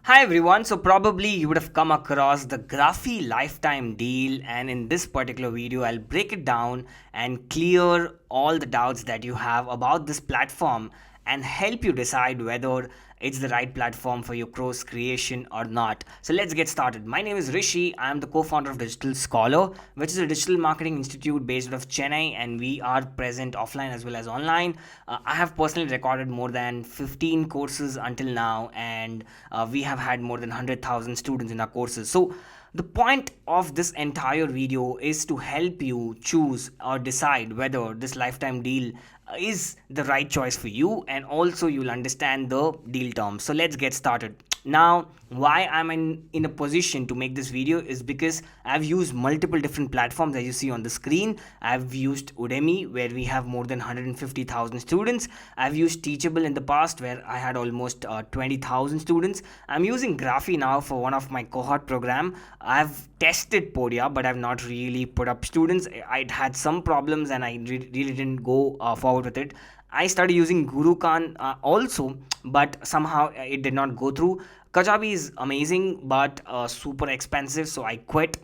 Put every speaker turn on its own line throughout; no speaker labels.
Hi everyone, so probably you would have come across the Graphy lifetime deal, and in this particular video I'll break it down and clear all the doubts that you have about this platform and help you decide whether it's the right platform for your course creation or not. So let's get started. My name is Rishi. I am the co-founder of Digital Scholar, which is a digital marketing institute based out of Chennai, and we are present offline as well as online. I have personally recorded more than 15 courses until now, and we have had more than 100,000 students in our courses. So the point of this entire video is to help you choose or decide whether this lifetime deal is the right choice for you, and also you'll understand the deal terms. So let's get started. Now, why I'm in a position to make this video is because I've used multiple different platforms as you see on the screen. I've used Udemy, where we have more than 150,000 students. I've used Teachable in the past, where I had almost 20,000 students. I'm using Graphy now for one of my cohort program. I've tested Podia, but I've not really put up students. I had some problems and I really didn't go forward with it. I started using Guru Khan also, but somehow it did not go through. Kajabi is amazing, but super expensive, so I quit.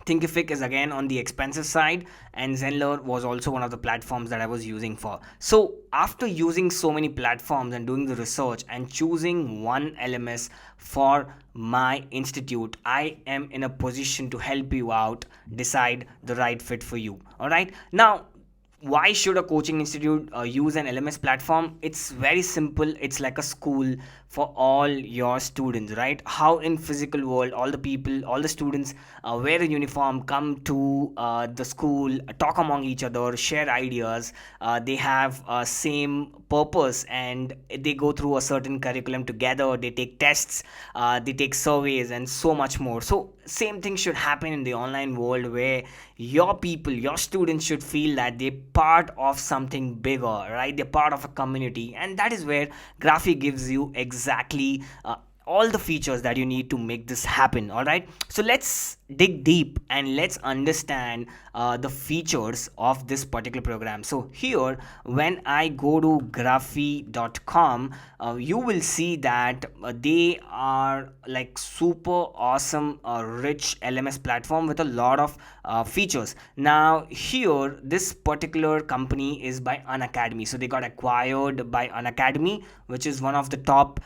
Thinkific is again on the expensive side, and Zenler was also one of the platforms that I was using for. So after using so many platforms and doing the research and choosing one LMS for my institute, I am in a position to help you out decide the right fit for you. All right, now why should a coaching institute use an LMS platform? It's very simple. It's like a school for all your students, right? How in physical world all the people, all the students wear a uniform, come to the school, talk among each other, share ideas. They have same purpose, and they go through a certain curriculum together. They take tests, they take surveys, and so much more. So same thing should happen in the online world, where your people, your students should feel that they're part of something bigger, right? They're part of a community, and that is where Graphy gives you exactly all the features that you need to make this happen. All right, so let's dig deep and let's understand the features of this particular program. So here, when I go to graphy.com, you will see that they are like super awesome rich LMS platform with a lot of features. Now here, this particular company is by Unacademy, so they got acquired by Unacademy, which is one of the top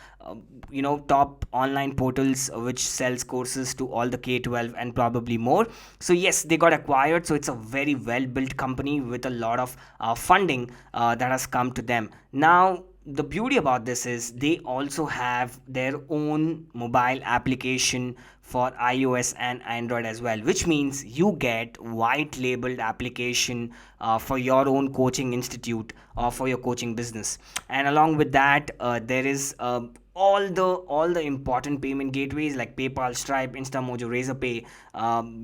top online portals which sells courses to all the K-12 and probably more. So yes, they got acquired, so it's a very well built company with a lot of funding that has come to them. Now the beauty about this is they also have their own mobile application for iOS and Android as well, which means you get white labeled application for your own coaching institute or for your coaching business. And along with that, there is all the important payment gateways like PayPal, Stripe, Instamojo, Razorpay.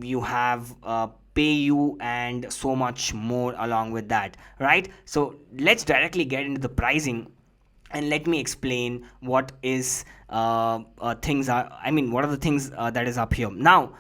You have PayU and so much more along with that, right? So let's directly get into the pricing, and let me explain what is things are. I mean, what are the things that is up here now.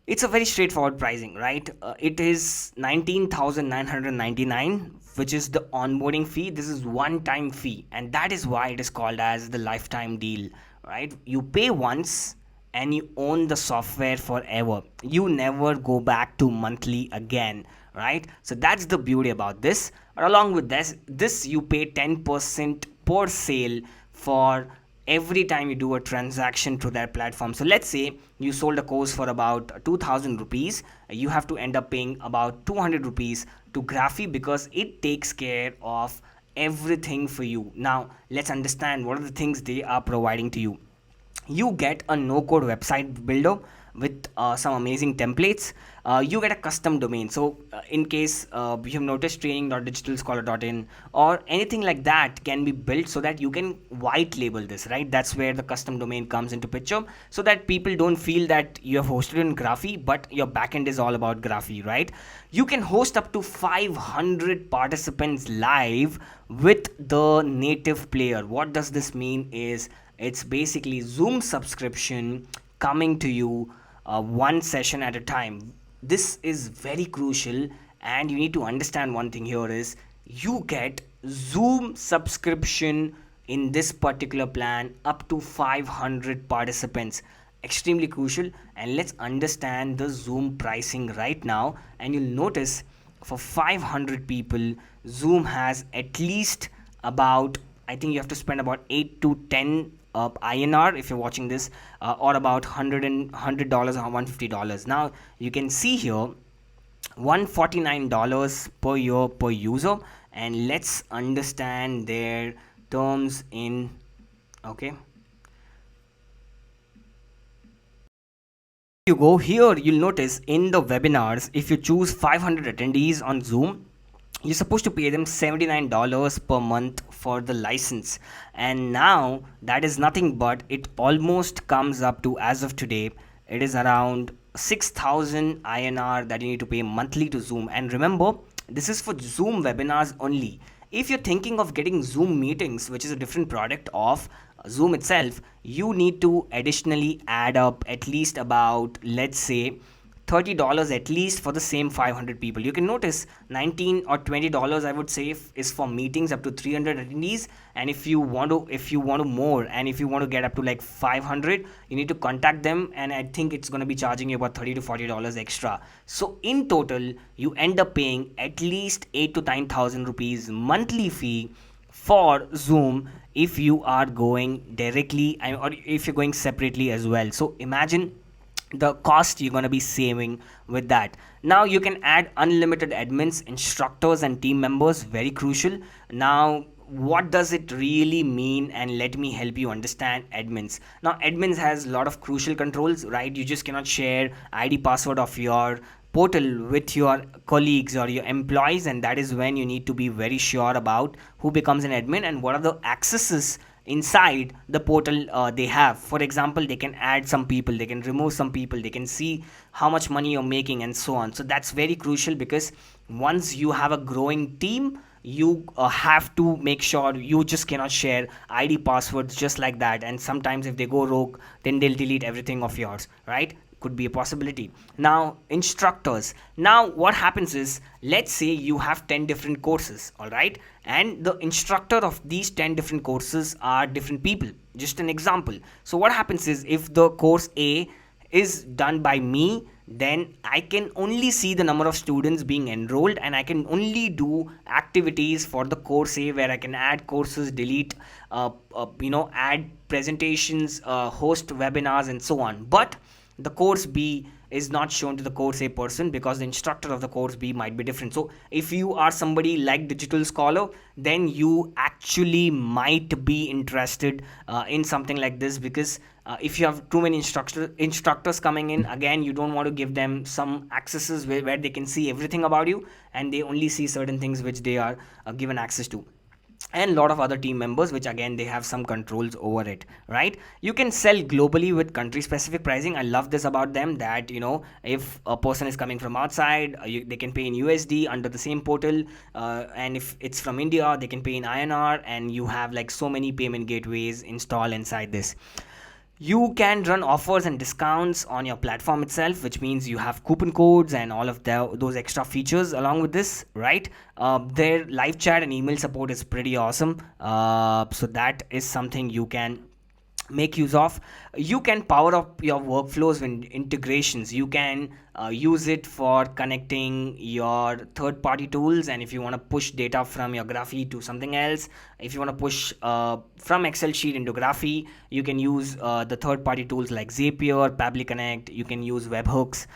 It's a very straightforward pricing, right? It is 19,999, which is the onboarding fee. This is one-time fee, and that is why it is called as the lifetime deal, right? You pay once and you own the software forever. You never go back to monthly again, right? So that's the beauty about this. But along with this you pay 10% per sale for every time you do a transaction through that platform. So let's say you sold a course for about 2,000 rupees, you have to end up paying about 200 rupees to Graphy, because it takes care of everything for you. Now let's understand what are the things they are providing to you. You get a no-code website builder with some amazing templates. You get a custom domain. So in case you have noticed, training.digitalscholar.in or anything like that can be built so that you can white label this, right? That's where the custom domain comes into picture, so that people don't feel that you have hosted in Graphy, but your backend is all about Graphy, right? You can host up to 500 participants live with the native player. What does this mean is, it's basically Zoom subscription coming to you one session at a time. This is very crucial, and you need to understand one thing here is, you get Zoom subscription in this particular plan up to 500 participants. Extremely crucial. And let's understand the Zoom pricing right now, and you'll notice for 500 people Zoom has at least about, I think you have to spend about 8 to 10 INR if you're watching this, or about $100 or $150. Now you can see here $149 per year per user, and let's understand their terms in, okay, you go here, you'll notice in the webinars, if you choose 500 attendees on Zoom, you're supposed to pay them $79 per month for the license. And now that is nothing but it almost comes up to, as of today, it is around 6,000 INR that you need to pay monthly to Zoom. And remember, this is for Zoom webinars only. If you're thinking of getting Zoom meetings, which is a different product of Zoom itself, you need to additionally add up at least about, let's say, $30 at least for the same 500 people. You can notice $19 or $20 I would say is for meetings up to 300 attendees, and if you want to more, and if you want to get up to like 500, you need to contact them, and I think it's going to be charging you about $30 to $40 extra. So in total you end up paying at least 8 to 9,000 rupees monthly fee for Zoom if you are going directly, or if you're going separately as well. So imagine the cost you're going to be saving with that. Now you can add unlimited admins, instructors and team members. Very crucial. Now what does it really mean, and let me help you understand admins. Now admins has a lot of crucial controls, right? You just cannot share ID password of your portal with your colleagues or your employees, and that is when you need to be very sure about who becomes an admin and what are the accesses inside the portal they have. For example, they can add some people, they can remove some people, they can see how much money you're making and so on. So that's very crucial, because once you have a growing team, you have to make sure you just cannot share ID passwords just like that, and sometimes if they go rogue, then they'll delete everything of yours, right? Could be a possibility. Now instructors, now what happens is, let's say you have 10 different courses, all right, and the instructor of these 10 different courses are different people. Just an example. So what happens is, if the course A is done by me, then I can only see the number of students being enrolled, and I can only do activities for the course A, where I can add courses, delete add presentations, host webinars and so on. But the course B is not shown to the course A person, because the instructor of the course B might be different. So if you are somebody like Digital Scholar, then you actually might be interested in something like this, because if you have too many instructors coming in, again, you don't want to give them some accesses where they can see everything about you, and they only see certain things which they are given access to, and a lot of other team members, which again they have some controls over it, right? You can sell globally with country specific pricing. I love this about them, that if a person is coming from outside, they can pay in USD under the same portal, and if it's from India, they can pay in INR, and you have like so many payment gateways installed inside this. You can run offers and discounts on your platform itself, which means you have coupon codes and all of those extra features along with this, right? Their live chat and email support is pretty awesome. So that is something you can make use of. You can power up your workflows with integrations. You can use it for connecting your third-party tools, and if you want to push data from your Graphy to something else, if you want to push from Excel sheet into Graphy, you can use the third-party tools like Zapier, Pabbly Connect. You can use webhooks.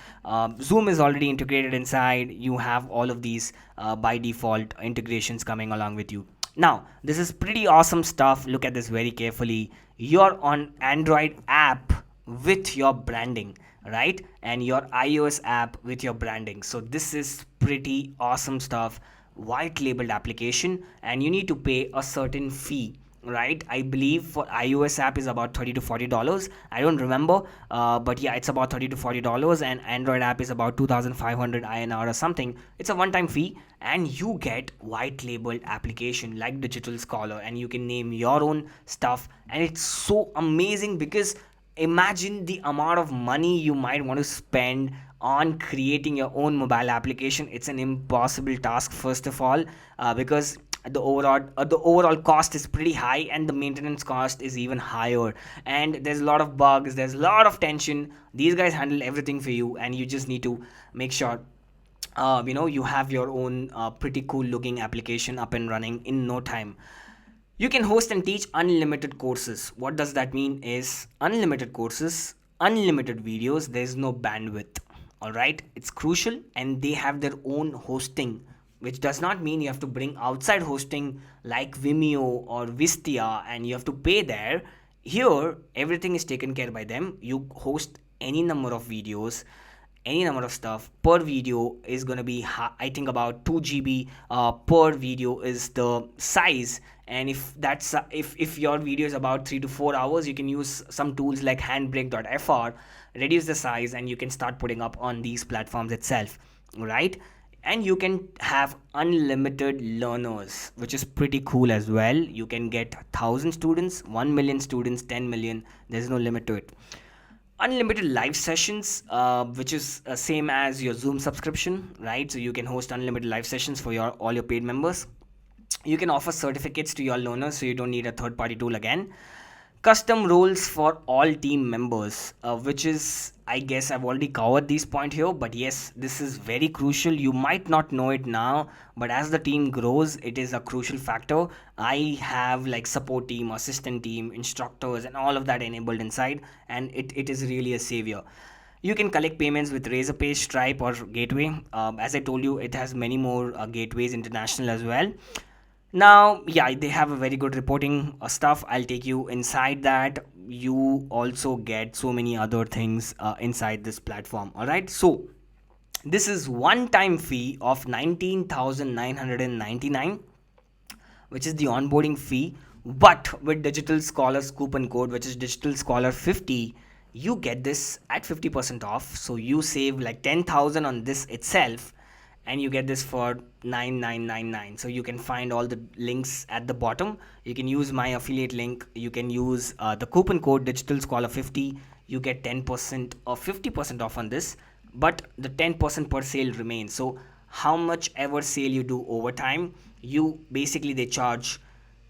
Zoom is already integrated inside. You have all of these by default integrations coming along with you. Now this is pretty awesome stuff. Look at this very carefully. You're on Android app with your branding, right? And your iOS app with your branding. So this is pretty awesome stuff. White labeled application, and you need to pay a certain fee, right? I believe for iOS app is about $30 to $40. I don't remember, but yeah, it's about $30 to $40, and Android app is about 2,500 INR or something. It's a one-time fee, and you get white labeled application like Digital Scholar, and you can name your own stuff, and it's so amazing, because imagine the amount of money you might want to spend on creating your own mobile application. It's an impossible task, first of all, because the overall cost is pretty high, and the maintenance cost is even higher, and there's a lot of bugs, there's a lot of tension. These guys handle everything for you, and you just need to make sure you have your own pretty cool looking application up and running in no time. You can host and teach unlimited courses. What does that mean? Is unlimited courses, unlimited videos, there's no bandwidth. All right, it's crucial, and they have their own hosting, which does not mean you have to bring outside hosting like Vimeo or Vistia and you have to pay there. Here, everything is taken care by them. You host any number of videos, any number of stuff. Per video is going to be I think about 2 GB per video is the size. And if your video is about 3 to 4 hours, you can use some tools like handbrake.fr, reduce the size, and you can start putting up on these platforms itself, right? And you can have unlimited learners, which is pretty cool as well. You can get 1,000 students, 1 million students, 10 million. There's no limit to it. Unlimited live sessions, which is same as your Zoom subscription, right? So you can host unlimited live sessions for all your paid members. You can offer certificates to your learners, so you don't need a third party tool again. Custom roles for all team members, which is, I guess I've already covered these points here, but yes, this is very crucial. You might not know it now, but as the team grows, it is a crucial factor. I have like support team, assistant team, instructors, and all of that enabled inside, and it is really a savior. You can collect payments with Razorpay, Stripe, or Gateway. As I told you, it has many more gateways, international as well. Now, yeah, they have a very good reporting stuff. I'll take you inside that. You also get so many other things inside this platform. All right, so this is one-time fee of 19,999, which is the onboarding fee. But with Digital Scholars coupon code, which is Digital Scholar 50, you get this at 50% off. So you save like 10,000 on this itself, and you get this for 9,999. So you can find all the links at the bottom. You can use my affiliate link. You can use the coupon code Digital Scholar 50. You get 10% or 50% off on this, but the 10% per sale remains. So how much ever sale you do over time, they charge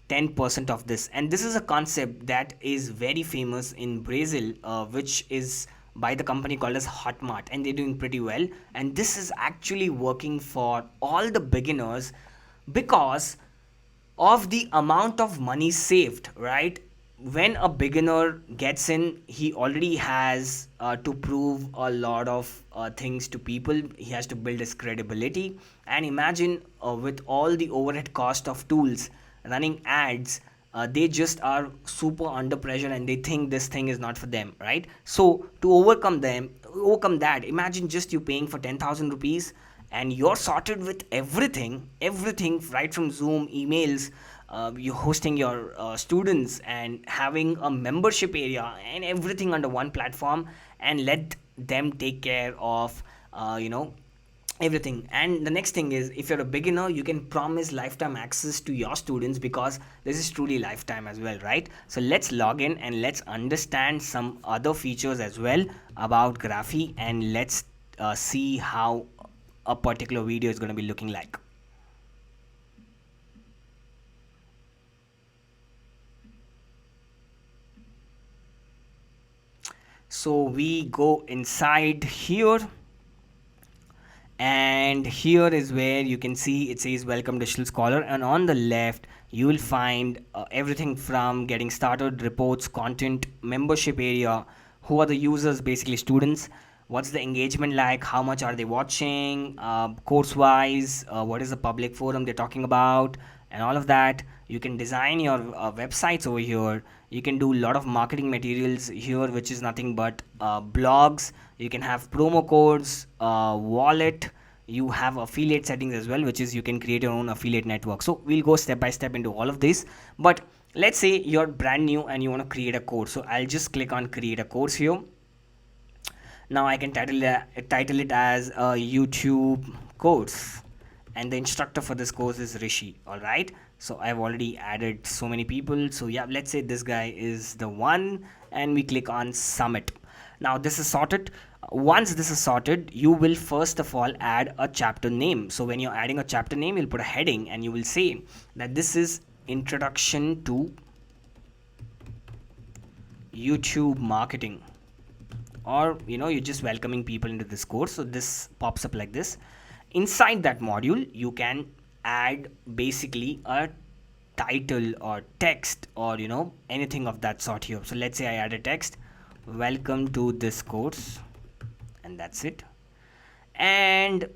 10% of this. And this is a concept that is very famous in Brazil, which is by the company called as Hotmart, and they're doing pretty well. And this is actually working for all the beginners because of the amount of money saved, right? When a beginner gets in, he already has to prove a lot of things to people. He has to build his credibility. And imagine with all the overhead cost of tools, running ads, they just are super under pressure and they think this thing is not for them, right? So to overcome that, imagine just you paying for 10,000 rupees and you're sorted with everything right from Zoom, emails, you're hosting your students and having a membership area and everything under one platform, and let them take care of everything. And the next thing is, if you're a beginner, you can promise lifetime access to your students because this is truly lifetime as well, right? So let's log in and let's understand some other features as well about Graphy, and let's see how a particular video is going to be looking like. So we go inside here, and here is where you can see it says welcome Digital Scholar, and on the left you will find everything from getting started, reports, content, membership area, who are the users, basically students, what's the engagement like, how much are they watching, course wise, what is the public forum they're talking about, and all of that. You can design your websites over here. You can do a lot of marketing materials here, which is nothing but blogs. You can have promo codes, wallet. You have affiliate settings as well, which is you can create your own affiliate network. So we'll go step by step into all of this. But let's say you're brand new and you want to create a course. So I'll just click on create a course here. Now I can title it as a YouTube course, and the instructor for this course is Rishi. All right, so I've already added so many people. So yeah, let's say this guy is the one, and we click on submit. Now this is sorted. Once this is sorted, you will first of all add a chapter name. So when you're adding a chapter name, you'll put a heading and you will say that this is Introduction to YouTube Marketing, or you're just welcoming people into this course. So this pops up like this. Inside that module, you can add basically a title or text, or anything of that sort here. So let's say I add a text, welcome to this course, and that's it. And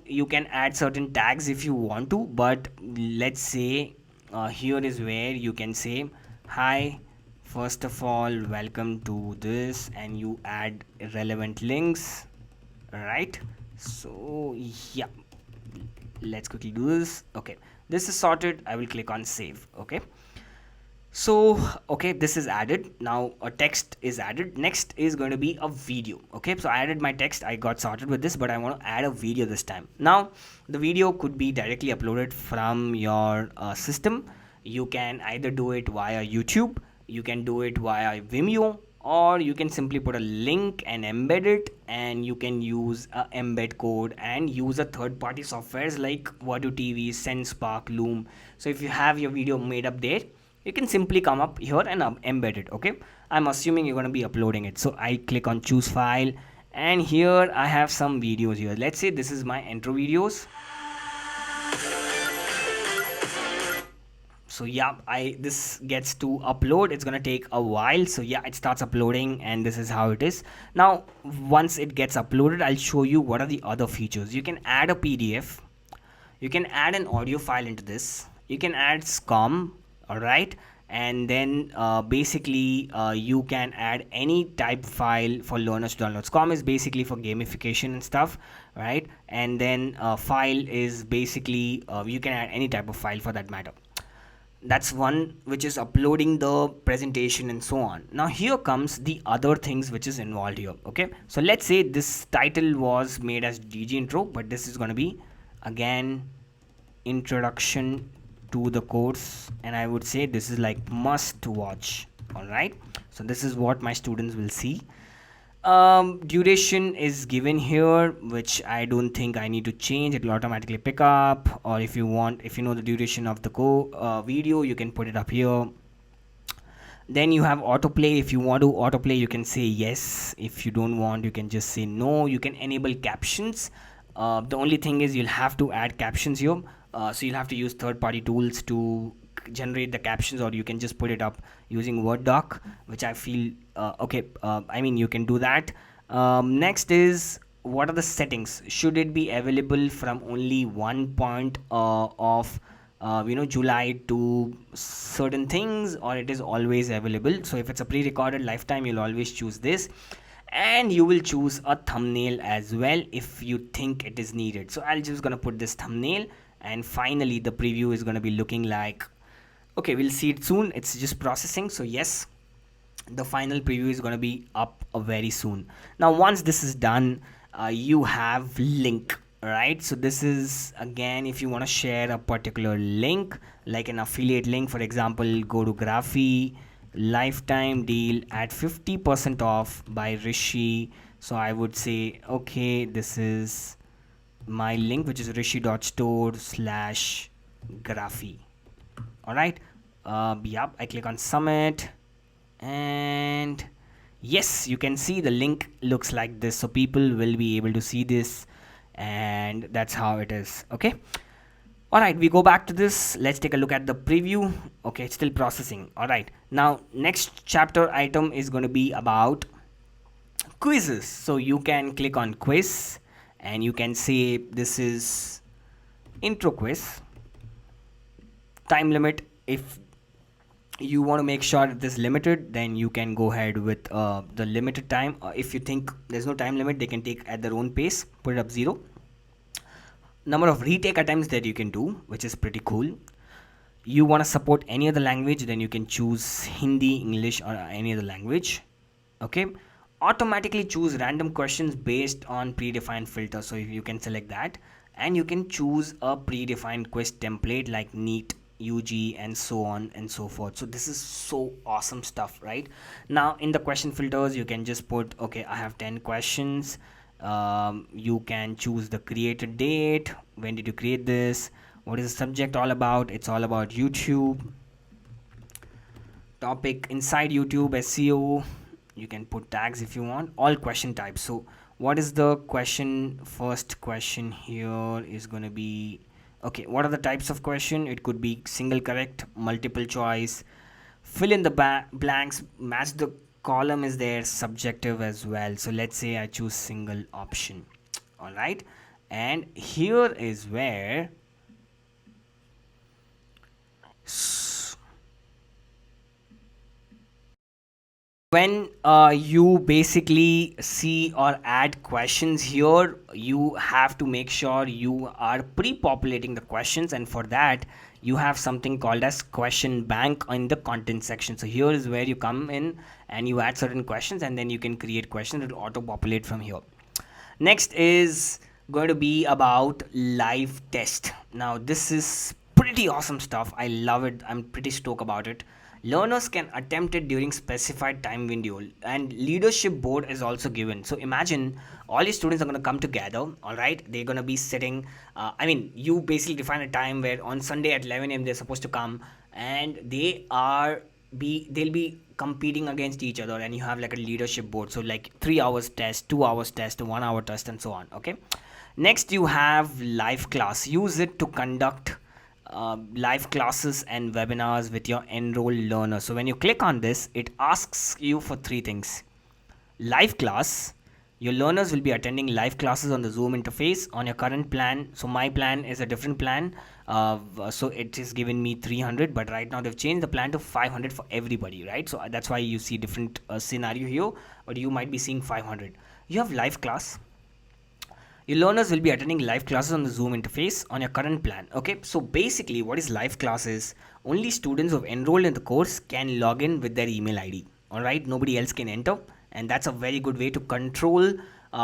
you can add certain tags if you want to, but let's say here is where you can say, hi, first of all, welcome to this, and you add relevant links, right? So yeah, let's quickly do this. Okay, this is sorted. I will click on save. Okay, so okay, this is added. Now a text is added. Next is going to be a video. Okay, so I added my text, I got sorted with this, but I want to add a video this time. Now the video could be directly uploaded from your system. You can either do it via YouTube, you can do it via Vimeo, or you can simply put a link and embed it, and you can use a embed code and use a third-party softwares like Voodoo TV, SendSpark, Loom. So if you have your video made up there, you can simply come up here and embed it. Okay, I'm assuming you're going to be uploading it, so I click on choose file, and here I have some videos here. Let's say this is my intro videos. So yeah, this gets to upload. It's gonna take a while, so yeah, it starts uploading, and this is how it is. Now once it gets uploaded, I'll show you what are the other features. You can add a PDF, you can add an audio file into this, you can add SCOM, all right, and then basically you can add any type file for learners to download. SCOM is basically for gamification and stuff, right? And then file is basically you can add any type of file for that matter. That's one which is uploading the presentation and so on. Now here comes the other things which is involved here. Okay, so let's say this title was made as DG intro, but this is going to be again introduction to the course, and I would say this is like must watch. All right, so this is what my students will see. Duration is given here, which I don't think I need to change. It will automatically pick up, or if you know the duration of the video, you can put it up here. Then you have autoplay. If you want to autoplay, you can say yes. If you don't want, you can just say no. You can enable captions. The only thing is you'll have to add captions here, so you'll have to use third-party tools to generate the captions, or you can just put it up using Word doc, which I feel okay. I mean, you can do that. Next is, what are the settings? Should it be available from only one point of July to certain things, or it is always available? So if it's a pre-recorded lifetime, you'll always choose this, and you will choose a thumbnail as well if you think it is needed. So I'll just gonna put this thumbnail, and finally the preview is gonna be looking like, okay, we'll see it soon. It's just processing. So yes, the final preview is going to be up very soon. Now once this is done, you have link, right? So this is, again, if you want to share a particular link, like an affiliate link, for example, go to Graphy lifetime deal at 50% off by Rishi. So I would say, okay, this is my link, which is rishi.store/Graphy. All right, yep, I click on submit, and yes, you can see the link looks like this, so people will be able to see this, and that's how it is. Okay, all right, we go back to this. Let's take a look at the preview. Okay, it's still processing. All right, now next chapter item is going to be about quizzes. So you can click on quiz, and you can say this is intro quiz. Time limit, if you want to make sure it is limited, then you can go ahead with the limited time. If you think there's no time limit, they can take at their own pace, put it up 0. Number of retake attempts that you can do, which is pretty cool. You want to support any other language, then you can choose Hindi, English, or any other language. Okay, automatically choose random questions based on predefined filter, so you can select that, and you can choose a predefined quiz template like NEET UG, and so on and so forth. So this is so awesome stuff, right? Now in the question filters, you can just put, okay, I have 10 questions. You can choose the created date, when did you create this, what is the subject all about, it's all about YouTube. Topic inside YouTube, SEO, you can put tags if you want, all question types. So what is the question? First question here is going to be, okay, what are the types of question? It could be single correct, multiple choice, fill in the blanks, match the column is there, subjective as well. So let's say I choose single option. All right, and here is where when you basically see or add questions here, you have to make sure you are pre-populating the questions, and for that you have something called as question bank in the content section. So here is where you come in and you add certain questions, and then you can create questions that will auto populate from here. Next is going to be about live test. Now this is pretty awesome stuff. I love it. I'm pretty stoked about it. Learners can attempt it during specified time window, and leadership board is also given. So imagine all your students are going to come together. All right, they're going to be sitting, you basically define a time where on Sunday at 11 a.m. they're supposed to come, and they'll be competing against each other, and you have like a leadership board. So like 3 hours test, 2 hours test, 1 hour test, and so on. Okay, next you have live class. Use it to conduct live classes and webinars with your enrolled learners. So when you click on this, it asks you for three things. Live class, your learners will be attending live classes on the Zoom interface on your current plan. So my plan is a different plan, so it is giving me 300, but right now they've changed the plan to 500 for everybody, right? So that's why you see different scenario here, but you might be seeing 500. You have live class. Your learners will be attending live classes on the Zoom interface on your current plan. Okay, so basically what is live classes? Only students who have enrolled in the course can log in with their email ID. All right, nobody else can enter, and that's a very good way to control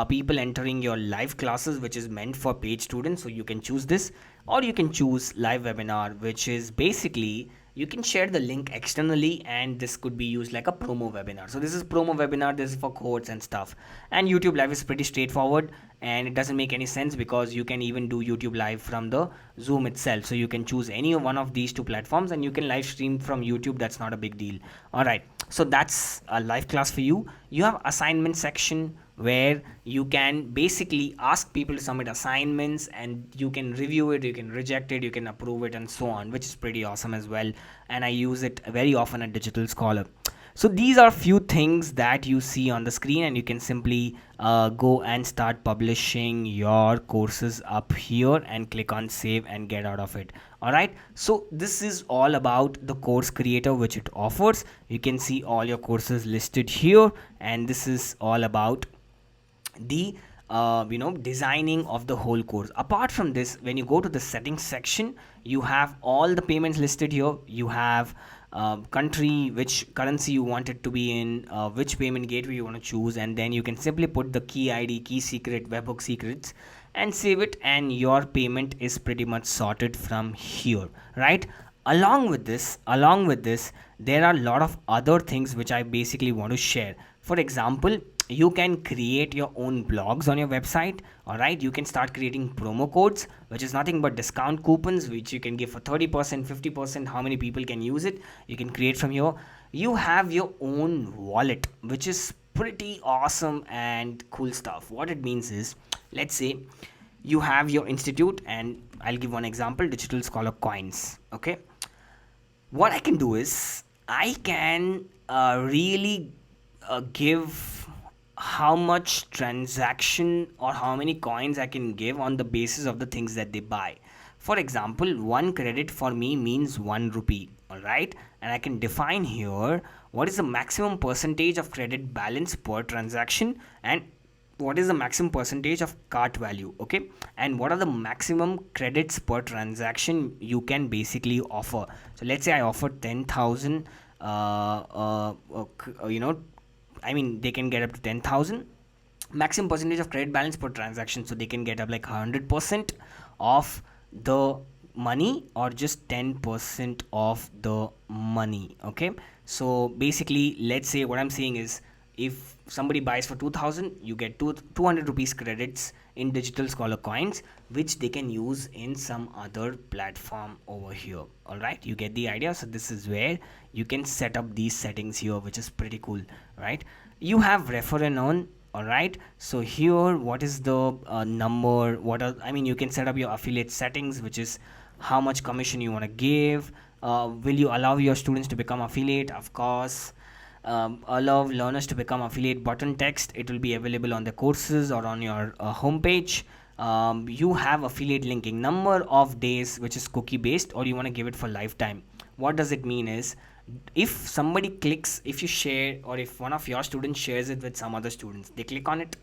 people entering your live classes, which is meant for paid students. So you can choose this, or you can choose live webinar, which is basically you can share the link externally, and this could be used like a promo webinar. So this is promo webinar, this is for codes and stuff. And YouTube live is pretty straightforward, and it doesn't make any sense because you can even do YouTube live from the Zoom itself. So you can choose any one of these two platforms and you can live stream from YouTube. That's not a big deal. All right, so that's a live class for you. You have assignment section where you can basically ask people to submit assignments, and you can review it, you can reject it, you can approve it, and so on, which is pretty awesome as well. And I use it very often at Digital Scholar. So these are few things that you see on the screen, and you can simply go and start publishing your courses up here and click on save and get out of it. All right, so this is all about the course creator which it offers. You can see all your courses listed here, and this is all about the designing of the whole course. Apart from this, when you go to the settings section, you have all the payments listed here. You have country, which currency you want it to be in, which payment gateway you want to choose, and then you can simply put the key ID, key secret, webhook secrets, and save it, and your payment is pretty much sorted from here, right? Along with this, there are a lot of other things which I basically want to share. For example, you can create your own blogs on your website. All right, you can start creating promo codes, which is nothing but discount coupons which you can give for 30%, 50%. How many people can use it? You can create from here. You have your own wallet, which is pretty awesome and cool stuff. What it means is, let's say you have your institute, and I'll give one example, Digital Scholar Coins. Okay, what I can do is I can really give how much transaction or how many coins I can give on the basis of the things that they buy. For example, 1 credit for me means 1 rupee. All right, and I can define here what is the maximum percentage of credit balance per transaction, and what is the maximum percentage of cart value. Okay, and what are the maximum credits per transaction you can basically offer. So let's say I offer 10,000 they can get up to 10,000 maximum percentage of credit balance per transaction, so they can get up like 100% of the money or just 10% of the money. Okay, so basically, let's say what I'm saying is, if somebody buys for 2000, you get 200 rupees credits in digital scholar coins, which they can use in some other platform over here. All right, you get the idea. So this is where you can set up these settings here, which is pretty cool, right? You have refer and earn. All right, so here what is the number, what are, I mean, you can set up your affiliate settings, which is how much commission you want to give. Will you allow your students to become affiliate? Of course. Allow learners to become affiliate button text. It will be available on the courses or on your homepage. You have affiliate linking, number of days, which is cookie based, or you want to give it for lifetime. What does it mean is, if somebody clicks, if you share, or if one of your students shares it with some other students, they click on it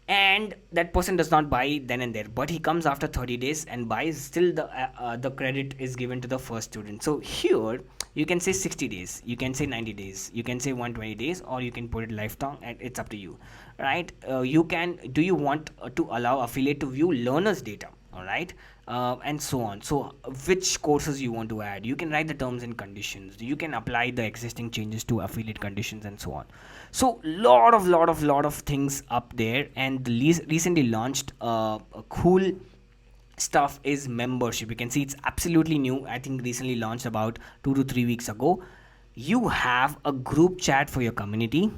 and that person does not buy then and there, but he comes after 30 days and buys, still the credit is given to the first student. So here you can say 60 days, you can say 90 days, you can say 120 days, or you can put it lifetime, and it's up to you, right? You can, do you want to allow affiliate to view learners data? All right, and so on. So which courses you want to add, you can write the terms and conditions, you can apply the existing changes to affiliate conditions, and so on. So lot of things up there. And the recently launched a cool stuff is membership. You can see it's absolutely new, I think recently launched about 2 to 3 weeks ago. You have a group chat for your community,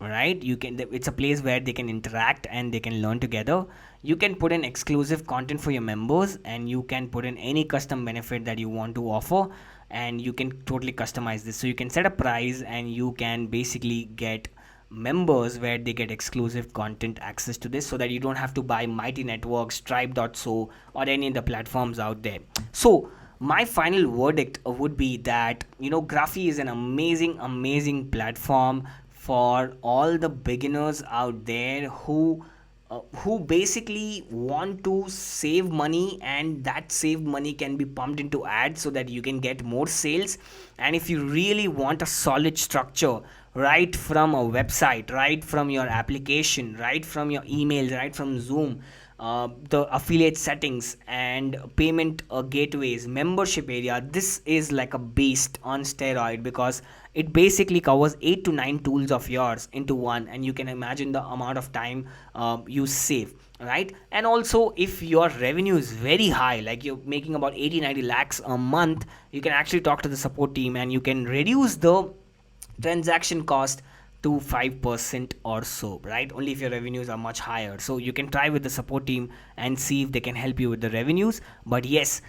right? You can, it's a place where they can interact and they can learn together. You can put in exclusive content for your members, and you can put in any custom benefit that you want to offer, and you can totally customize this. So you can set a price and you can basically get members where they get exclusive content access to this, so that you don't have to buy Mighty Networks, Stripe.so, or any of the platforms out there. So my final verdict would be that, Graphy is an amazing platform for all the beginners out there who basically want to save money, and that saved money can be pumped into ads so that you can get more sales. And if you really want a solid structure, right from a website, right from your application, right from your emails, right from Zoom, the affiliate settings and payment gateways, membership area, this is like a beast on steroid, because it basically covers 8 to 9 tools of yours into one, and you can imagine the amount of time you save, right? And also, if your revenue is very high, like you're making about 80-90 lakhs a month, you can actually talk to the support team and you can reduce the transaction cost to 5% or so, right? Only if your revenues are much higher. So you can try with the support team and see if they can help you with the revenues. But yes,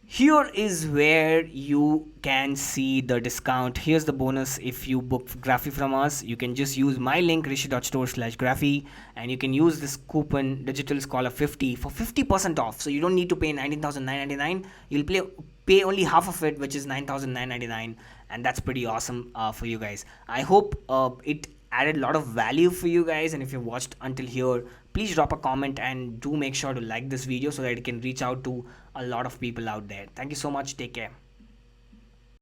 here is where you can see the discount. Here's the bonus. If you book Graphy from us, you can just use my link rishi.store/Graphy, and you can use this coupon Digital Scholar 50 for 50% off. So you don't need to pay 19,999. You'll pay only half of it, which is 9,999, and that's pretty awesome for you guys. I hope it added a lot of value for you guys, and if you watched until here, please drop a comment and do make sure to like this video so that it can reach out to a lot of people out there. Thank you so much. Take care.